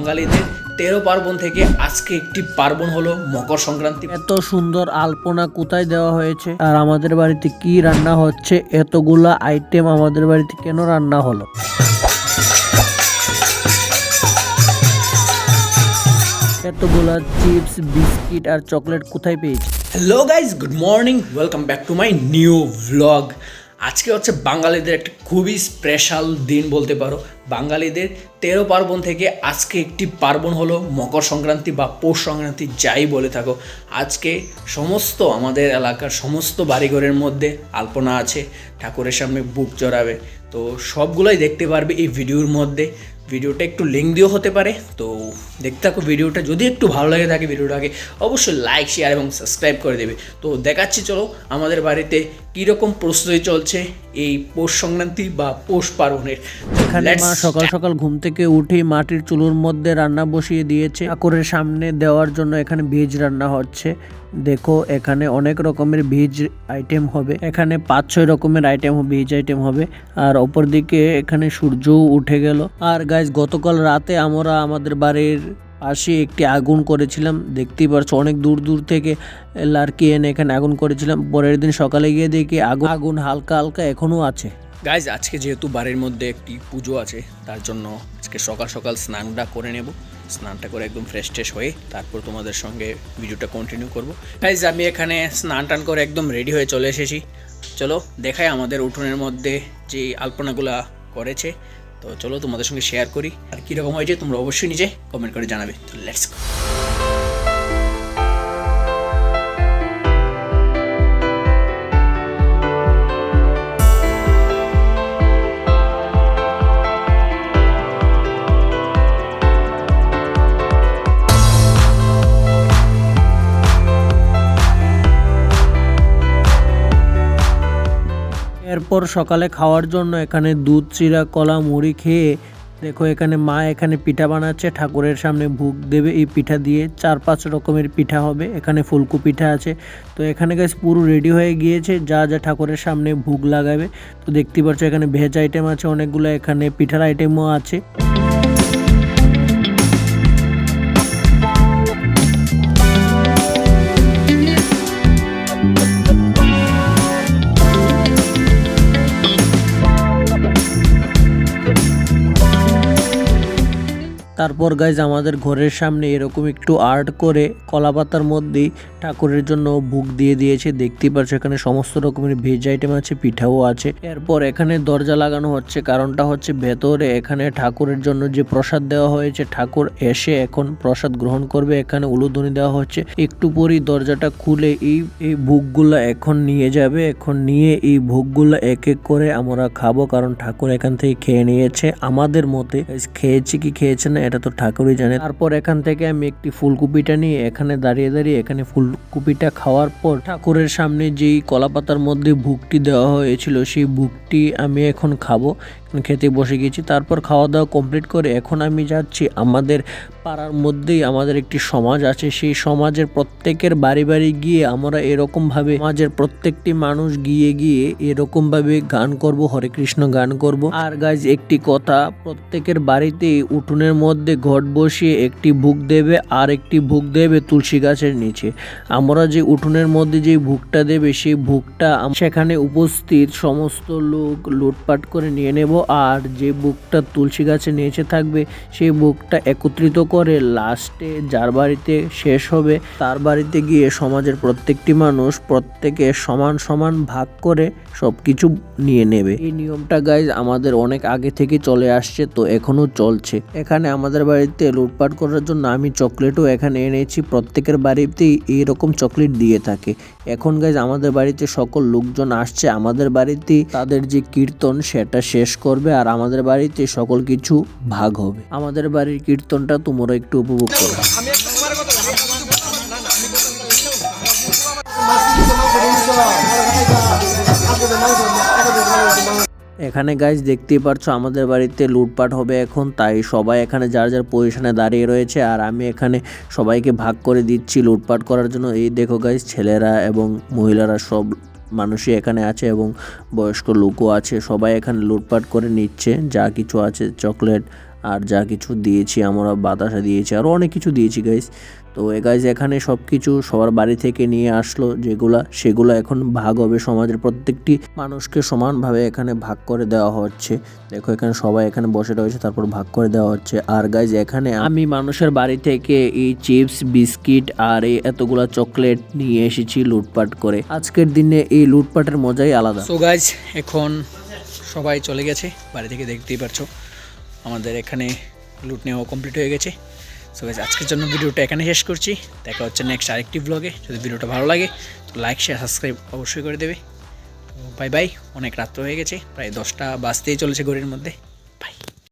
বাঙালিদের 13 পার্বণ থেকে আজকে একটি পার্বণ হলো মকর সংক্রান্তি। এত সুন্দর আলপনা কোথায় দেওয়া হয়েছে আর আমাদের বাড়িতে কি রান্না হচ্ছে, এতগুলা আইটেম আমাদের বাড়িতে কেন রান্না হলো? এতগুলা চিপস, বিস্কিট আর চকলেট কোথায় পেয়েছি? Hello guys, good morning, welcome back to my new vlog. আজকে হচ্ছে বাঙালিদের একটা খুবই স্পেশাল দিন বলতে পারো। বাঙালিদের 13 পার্বণ থেকে আজকে একটি পার্বণ হলো মকর সংক্রান্তি বা পৌষ সংক্রান্তি, যাই বলে থাকো। আজকে সমস্ত আমাদের এলাকার সমস্ত বাড়িঘরের মধ্যে আলপনা আছে, ঠাকুরের সামনে বুক চড়াবে। তো সবগুলোই দেখতে পারবে এই ভিডিওর মধ্যে। ভিডিওটা একটু লেংদিও হতে পারে, তো দেখতে থাকো ভিডিওটা। যদি একটু ভালো লাগে থাকে ভিডিওটাকে অবশ্যই লাইক, শেয়ার এবং সাবস্ক্রাইব করে দেবে। তো দেখাচ্ছি চলো আমাদের বাড়িতে কীরকম প্রস্তুতি চলছে এই পৌষ সংক্রান্তি বা পৌষ পার্বণের। এখানে মা সকাল সকাল ঘুম থেকে উঠেই মাটির চুলোর মধ্যে রান্না বসিয়ে দিয়েছে ঠাকুরের সামনে দেওয়ার জন্য। এখানে ভেজ রান্না হচ্ছে। দেখো এখানে অনেক রকমের ভেজ আইটেম হবে, এখানে 5-6 রকমের আইটেম হবে, ভেজ আইটেম হবে। আর অপর দিকে এখানে সূর্যও উঠে গেল। আর গাইজ, গতকাল রাতে আমরা আমাদের বাড়ির পাশে একটি আগুন করেছিলাম, দেখতেই পারছো। অনেক দূর দূর থেকে লার্কি এনে এখানে আগুন করেছিলাম। পরের দিন সকালে গিয়ে দেখি আগুন হালকা হালকা এখনো আছে। গাইজ, আজকে যেহেতু বাড়ির মধ্যে একটি পুজো আছে, তার জন্য আজকে সকাল সকাল স্নানটা করে নেব। স্নানটা করে একদম ফ্রেশ ট্রেশ হয়ে তারপর তোমাদের সঙ্গে ভিডিওটা কন্টিনিউ করব। গাইজ, আমি এখানে স্নান টান করে একদম রেডি হয়ে চলে এসেছি। চলো দেখাই আমাদের উঠোনের মধ্যে যে আলপনাগুলা করেছে। তো চলো তোমাদের সঙ্গে শেয়ার করি, আর কীরকম হয়েছে তোমরা অবশ্যই নিজে কমেন্ট করে জানাবে। তো লেটস গো। এরপর সকালে খাওয়ার জন্য এখানে দুধ, চিরা, কলা, মুড়ি খেয়ে দেখো এখানে মা এখানে পিঠা বানাচ্ছে, ঠাকুরের সামনে ভোগ দেবে। এই পিঠা দিয়ে 4-5 রকমের পিঠা হবে। এখানে ফুলকো পিঠা আছে। তো এখানে গাছ পুরো রেডি হয়ে গিয়েছে, যা যা ঠাকুরের সামনে ভোগ লাগাবে। তো দেখতে পাচ্ছ এখানে ভেজ আইটেম আছে অনেকগুলো, এখানে পিঠার আইটেমও আছে। তারপর গাইজ, আমাদের ঘরের সামনে এরকম একটু আর্ট করে কলা পাতার মধ্যেই ঠাকুরের জন্য ভোগ দিয়ে দিয়েছে। দেখতেই পাচ্ছ এখানে সমস্ত রকমের ভেজ আইটেম আছে, পিঠাও আছে। এরপর এখানে দরজা লাগানো হচ্ছে, কারণটা হচ্ছে ভেতরে এখানে ঠাকুরের জন্য যে প্রসাদ দেওয়া হয়েছে, ঠাকুর এসে এখন প্রসাদ গ্রহণ করবে। এখানে উলুধ্বনি দেওয়া হচ্ছে। একটু পরেই দরজাটা খুলে এই ভোগগুলো এখন নিয়ে যাবে। এখন নিয়ে এই ভোগগুলো এক এক করে আমরা খাবো, কারণ ঠাকুর এখান থেকে খেয়ে নিয়েছে। আমাদের মতে খেয়েছে কি খেয়েছে না এটা তো ঠাকুরই জানে। তারপর এখান থেকে আমি একটি ফুলকপিটা নিয়ে এখানে দাঁড়িয়ে দাঁড়িয়ে এখানে ফুলকপিটা খাওয়ার পর ঠাকুরের সামনে যেই কলা পাতার মধ্যে ভোগটি দেওয়া হয়েছিল সেই ভোগটি আমি এখন খাবো। খেতে বসে গেছি। তারপর খাওয়া দাওয়া কমপ্লিট করে এখন আমি যাচ্ছি আমাদের পাড়ার মধ্যেই আমাদের একটি সমাজ আছে, সেই সমাজের প্রত্যেকের বাড়ি বাড়ি গিয়ে আমরা এরকমভাবে সমাজের প্রত্যেকটি মানুষ গিয়ে গিয়ে এরকমভাবে গান করব, হরে কৃষ্ণ গান করব। আর গাইজ, একটি কথা, প্রত্যেকের বাড়িতেই উঠোনের মধ্যে ঘট বসিয়ে একটি ভোগ দেবে আর একটি ভোগ দেবে তুলসী গাছের নিচে। আমরা যে উঠোনের মধ্যে যে ভোগটা দেবে সেই ভোগটা সেখানে উপস্থিত সমস্ত লোক লুটপাট করে নিয়ে নেব। আর যে ভোগটা তুলসী গাছে নিচে থাকবে সেই ভোগটা একত্রিত করে লাস্টে যার বাড়িতে শেষ হবে তার বাড়িতে গিয়ে সমাজের প্রত্যেকটি মানুষ প্রত্যেকে সমান সমান ভাগ করে সবকিছু নিয়ে নেবে। এই নিয়মটা গাইজ আমাদের অনেক আগে থেকে চলে আসছে, তো এখনো চলছে। এখানে আমাদের বাড়িতে লুটপাট করার জন্য আমি চকলেটও এখানে এনেছি। প্রত্যেকের বাড়িতেই এইরকম চকলেট দিয়ে থাকে। এখন গাইজ আমাদের বাড়িতে সকল লোকজন আসছে, আমাদের বাড়িতে তাদের যে কীর্তন সেটা শেষ করবে আর আমাদের বাড়িতে সকল কিছু ভাগ হবে। আমাদের বাড়ির কীর্তনটা তোমরা একটু উপভোগ করো। এখানে গাইজ দেখতেই পারছো আমাদের বাড়িতে লুটপাট হবে এখন, তাই সবাই এখানে যার যার পজিশনে দাঁড়িয়ে রয়েছে আর আমি এখানে সবাইকে ভাগ করে দিচ্ছি লুটপাট করার জন্য। এই দেখো গাইজ, ছেলেরা এবং মহিলারা সব মানুষই এখানে আছে এবং বয়স্ক লোকও আছে। সবাই এখানে লুটপাট করে নিচ্ছে যা কিছু আছে, চকলেট আর যা কিছু দিয়েছি আমরা বাতাসা দিয়েছি আরও অনেক কিছু দিয়েছি গাইস। তো গাইজ এখানে সব কিছু সবার বাড়ি থেকে নিয়ে আসলো সেগুলো এখন ভাগ হবে, সমাজের প্রত্যেকটি মানুষকে সমানভাবে এখানে ভাগ করে দেওয়া হচ্ছে। দেখো এখানে সবাই এখানে বসে রয়েছে, তারপর ভাগ করে দেওয়া হচ্ছে। আর গাইজ এখানে আমি মানুষের বাড়ি থেকে এই চিপস বিস্কিট আর এই এতগুলা চকলেট নিয়ে এসেছি লুটপাট করে। আজকের দিনে এই লুটপাটের মজাই আলাদা। সো গাইজ এখন সবাই চলে গেছে বাড়ি থেকে, দেখতেই পারছো আমাদের এখানে লুট নেওয়া কমপ্লিট হয়ে গেছে। সো গাইজ আজকের জন্য ভিডিওটা এখানে শেষ করছি, দেখা হচ্ছে নেক্সট আরেকটি ব্লগে। যদি ভিডিওটা ভালো লাগে তো লাইক শেয়ার সাবস্ক্রাইব অবশ্যই করে দেবে। তো বাই বাই, অনেক রাত্র হয়ে গেছে, প্রায় 10টা বাজতেই চলেছে ঘড়ির মধ্যে।